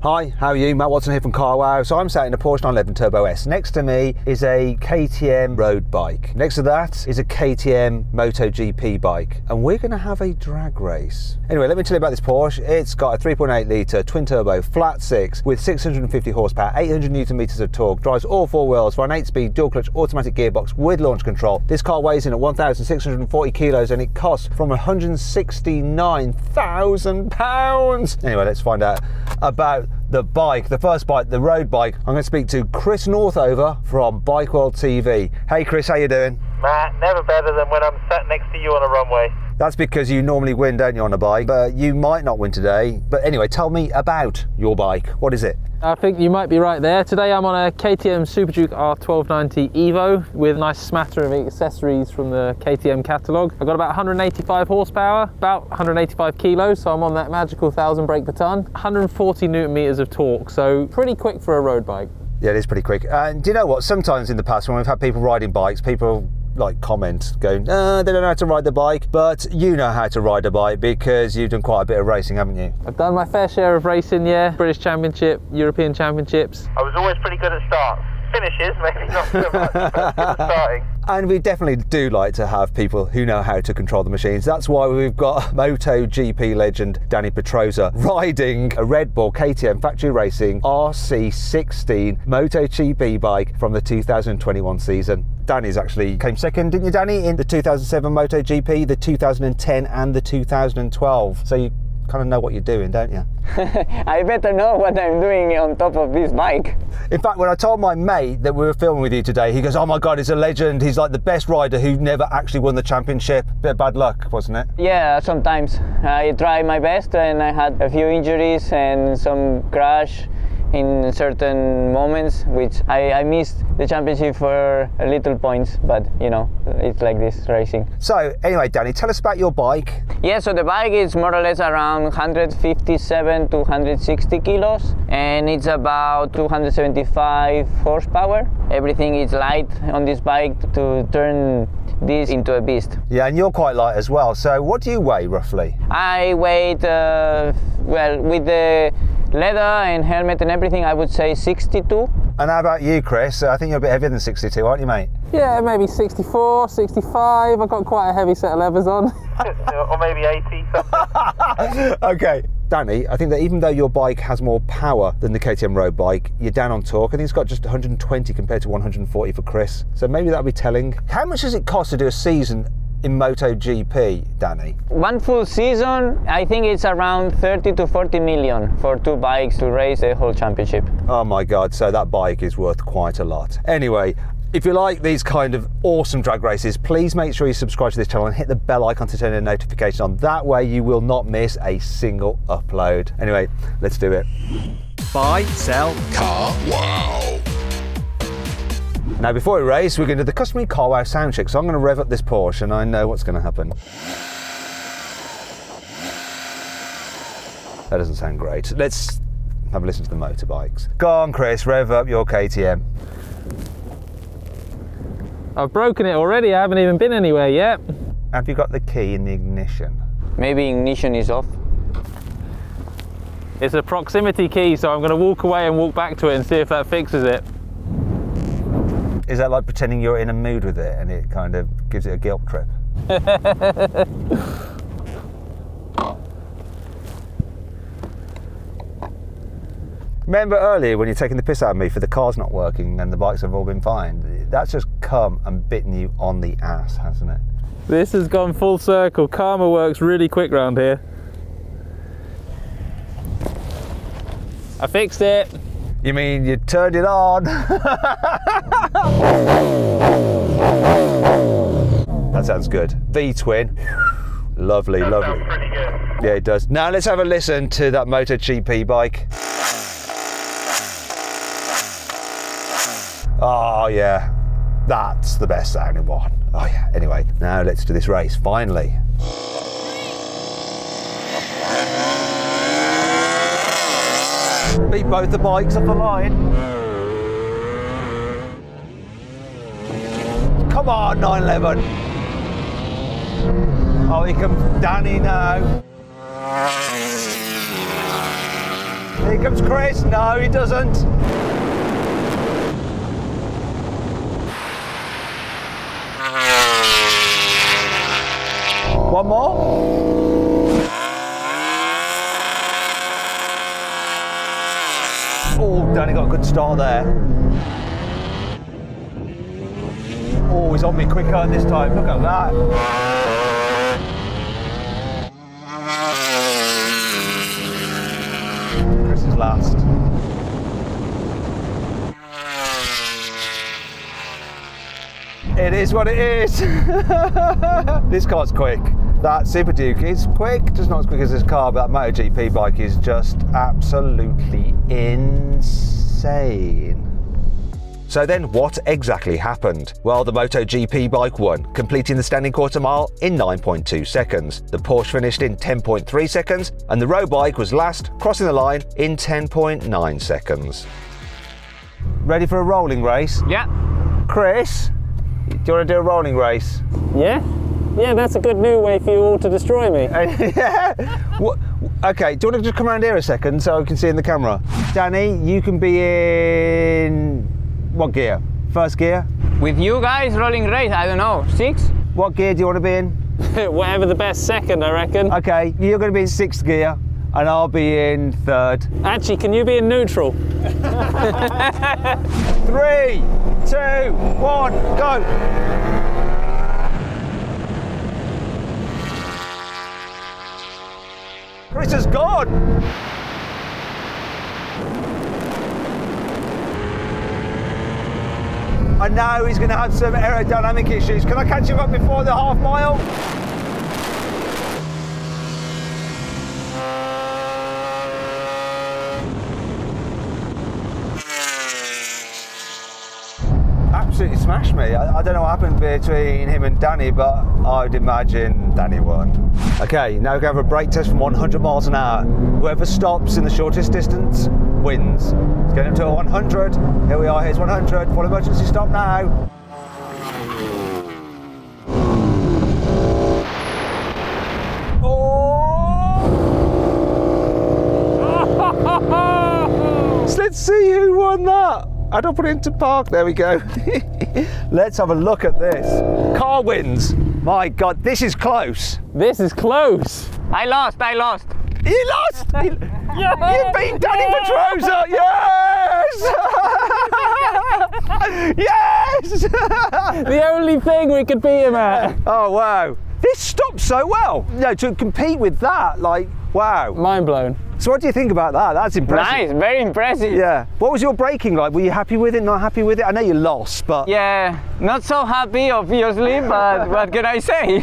Hi, how are you? Matt Watson here from CarWow. So I'm sat in a Porsche 911 Turbo S. Next to me is a KTM road bike. Next to that is a KTM MotoGP bike. And we're going to have a drag race. Anyway, let me tell you about this Porsche. It's got a 3.8 litre twin turbo flat six with 650 horsepower, 800 Newton meters of torque, drives all four wheels for an 8-speed dual clutch automatic gearbox with launch control. This car weighs in at 1,640 kilos and it costs from £169,000. Anyway, let's find out about the bike, the first bike, the road bike. I'm going to speak to Chris Northover from Bike World TV. Hey Chris, how you doing? Matt, never better than when I'm sat next to you on a runway. That's because you normally win, don't you, on a bike? But you might not win today. But anyway, tell me about your bike. What is it? I think you might be right there. Today I'm on a KTM Super Duke R 1290 Evo with a nice smatter of accessories from the KTM catalogue. I've got about 185 horsepower, about 185 kilos, so I'm on that magical 1,000 brake per ton. 140 Newton meters of torque, so pretty quick for a road bike. Yeah, it is pretty quick. And do you know what? Sometimes in the past when we've had people riding bikes, people like comment going, they don't know how to ride the bike, but you know how to ride a bike because you've done quite a bit of racing, haven't you? I've done my fair share of racing, yeah. British Championship, European Championships. I was always pretty good at starts. Finishes, maybe not so much, but good at starting. And we definitely do like to have people who know how to control the machines. That's why we've got MotoGP legend Dani Pedrosa riding a Red Bull KTM Factory Racing RC16 MotoGP bike from the 2021 season. Danny's actually came second, didn't you, Dani, in the 2007 MotoGP, the 2010 and the 2012. So you kind of know what you're doing, don't you? I better know what I'm doing on top of this bike. In fact, when I told my mate that we were filming with you today, he goes, oh my God, he's a legend. He's like the best rider who never actually won the championship. Bit of bad luck, wasn't it? Yeah, sometimes. I try my best and I had a few injuries and some crash in certain moments, which I missed the championship for a little points, but you know, it's like this racing. So anyway, Dani, tell us about your bike. Yeah, so the bike is more or less around 157 to 160 kilos and it's about 275 horsepower. Everything is light on this bike to turn this into a beast. Yeah, and you're quite light as well. So what do you weigh roughly? I weigh, well, with the leather and helmet and everything, I would say 62. And how about you, Chris? I think you're a bit heavier than 62, aren't you, mate? Yeah, maybe 64, 65. I've got quite a heavy set of levers on. Or maybe 80 something. Okay. Dani, I think that even though your bike has more power than the KTM road bike, you're down on torque. I think it's got just 120 compared to 140 for Chris. So maybe that'll be telling. How much does it cost to do a season in MotoGP, Dani? One full season, I think it's around 30 to 40 million for two bikes to race the whole championship. Oh my God, so that bike is worth quite a lot. Anyway, if you like these kind of awesome drag races, please make sure you subscribe to this channel and hit the bell icon to turn a notification on. That way you will not miss a single upload. Anyway, let's do it. Buy, sell, car, wow. Now before we race, we're going to do the customary CarWow sound check. So I'm going to rev up this Porsche and I know what's going to happen. That doesn't sound great. Let's have a listen to the motorbikes. Go on, Chris, rev up your KTM. I've broken it already, I haven't even been anywhere yet. Have you got the key in the ignition? Maybe ignition is off. It's a proximity key, so I'm going to walk away and walk back to it and see if that fixes it. Is that like pretending you're in a mood with it and it kind of gives it a guilt trip? Remember earlier when you're taking the piss out of me for the car's not working and the bikes have all been fine? That's just come and bitten you on the ass, hasn't it? This has gone full circle. Karma works really quick round here. I fixed it. You mean you turned it on? That sounds good. V-twin. Lovely, That lovely. sounds pretty good. Yeah, it does. Now let's have a listen to that MotoGP bike. Oh yeah, that's the best sounding one. Oh yeah, anyway, now let's do this race, finally. Beat both the bikes off the line. Come on, 911. Oh, here comes Dani now. Here comes Chris. No, he doesn't. One more. Oh, Danny got a good start there. Oh, he's on me quicker this time. Look at that. Chris is last. It is what it is. This car's quick. That Super Duke is quick, just not as quick as this car, but that MotoGP bike is just absolutely insane. So then what exactly happened? Well, the MotoGP bike won, completing the standing quarter mile in 9.2 seconds. The Porsche finished in 10.3 seconds, and the road bike was last, crossing the line in 10.9 seconds. Ready for a rolling race? Yeah. Chris, do you want to do a rolling race? Yeah? Yeah, that's a good new way for you all to destroy me. Yeah. What? Okay, do you want to just come around here a second so I can see in the camera? Danny, you can be in what gear? First gear? With you guys, rolling race, I don't know, 6? What gear do you want to be in? Whatever the best second, I reckon. Okay, you're going to be in 6th gear and I'll be in 3rd. Actually, can you be in neutral? 3, 2, 1, go! Chris is gone! I know he's going to have some aerodynamic issues. Can I catch him up before the half mile? Absolutely smashed me. I don't know what happened between him and Danny, but I'd imagine Danny won. Okay, now we're going to have a brake test from 100 miles an hour. Whoever stops in the shortest distance wins. Let's get him to 100. Here we are, here's 100. Full emergency stop now. Oh! Let's see who won that. I don't put it into park. There we go. Let's have a look at this. Car wins. My God, this is close. This is close. I lost. You lost? You beat Dani Pedrosa. Yes! Yes! The only thing we could beat him at. Oh, wow. This stopped so well. You know, to compete with that, like, wow. Mind blown. So what do you think about that? That's impressive. Nice, very impressive. Yeah. What was your braking like? Were you happy with it, not happy with it? I know you lost, but... Yeah, not so happy, obviously, but what can I say?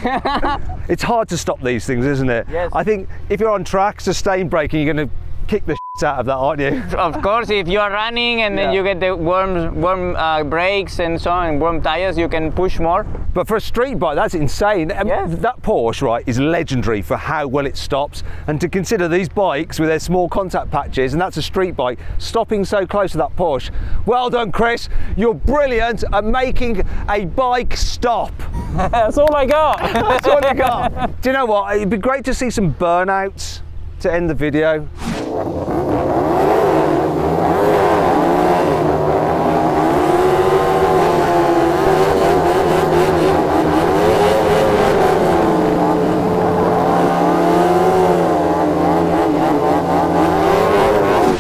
It's hard to stop these things, isn't it? Yes. I think if you're on track, sustained braking, you're going to kick the shit out of that, aren't you? Of course, if you are running and then you get the warm brakes and so on, and warm tires, you can push more. But for a street bike, that's insane. Yes. That Porsche, right, is legendary for how well it stops. And to consider these bikes with their small contact patches, and that's a street bike, stopping so close to that Porsche. Well done, Chris. You're brilliant at making a bike stop. That's all I got. That's all you got. Do you know what? It'd be great to see some burnouts to end the video.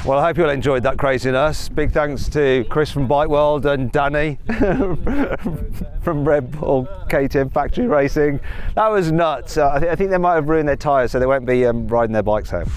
Well, I hope you all enjoyed that craziness. Big thanks to Chris from Bike World and Dani from Red Bull KTM Factory Racing. That was nuts. I think they might have ruined their tyres, so they won't be riding their bikes home.